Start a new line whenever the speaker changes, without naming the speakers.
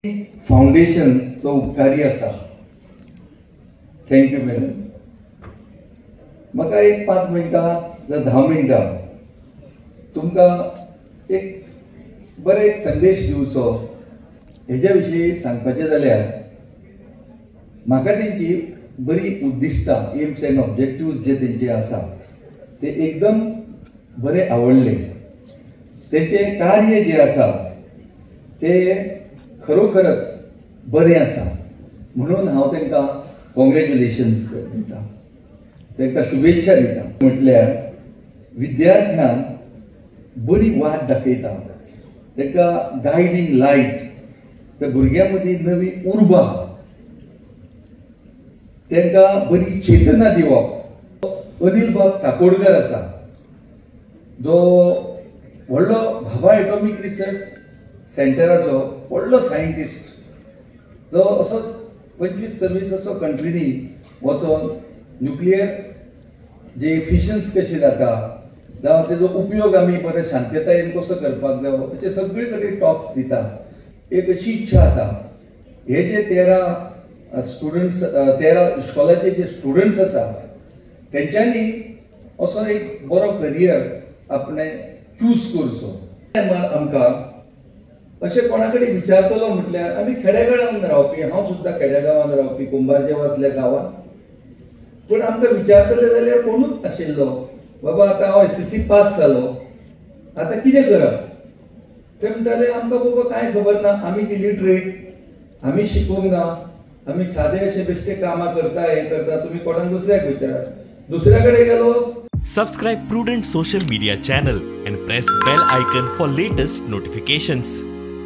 Foundation जो उपकारी आसा. Thank you madam. म्हाका एक 5 मिनटां जावं 10 मिनटां तुमकां एक बरे एक संदेश दिवचो हेज्या विशीं सांगपाचें जाल्यार म्हाका तेंची बरी उद्दिश्टां एम्स एंड ऑब्जेक्टिव्स जे तेंचे आसा ते एकदम बरे आवडले. तेंचे कार्य जे आसा ते खरोखरच बरें आसा म्हणून हांव तांकां कॉंग्रॅच्युलेशन्स दिता, तांकां शुभेच्छा दिता. म्हटल्यार विद्यार्थ्यांक बरी वाट दाखयता, तांकां गायडींग लायट, त्या भुरग्यां मदीं नवी उर्बा, तांकां बरी चेतना दिवप. अनिल बाब काकोडकर आसा जो व्हडलो भाभा एटॉमीक रिसर्च सेंटराचो व्हडलो सायंटिस्ट, जो असोच 25-26 असो कंट्रीनी वचोन न्युक्लियर जे फिशन्स कशे जाता जावं तेजो उपयोग आमी बरे शांततायेन कसो करपाक जाय अशे सगळे कडेन टॉक्स दिता. एक अशी इच्छा आसा हे जे 13 स्टुडंट्स 13 इश्कॉलाचे जे स्टुडंट्स आसा तेंच्यांनी असो एक बरो करियर आपणे चूज करचो. आमकां अशें कोणा कडेन विचारतलो म्हटल्यार आमी खेडेगांवांत रावपी, हांव सुद्दां खेडेगांवांत रावपी कुंभारजेव असल्या गांवांत, पूण आमकां विचारतले जाल्यार कोणूच नाशिल्लो. बाबा आतां हांव SSC पास जालो, आतां कितें करप? ते म्हणटाले आमकां बाबा कांय खबर ना, आमीच इलिटरेट, आमी शिकूंक ना, आमी सादे अशे बेश्टे कामां करता, हे करता, तुमी कोणाक दुसऱ्याक विचारा. दुसऱ्या कडेन गेलो.
Subscribe Prudent social media channel and press bell icon for latest notifications.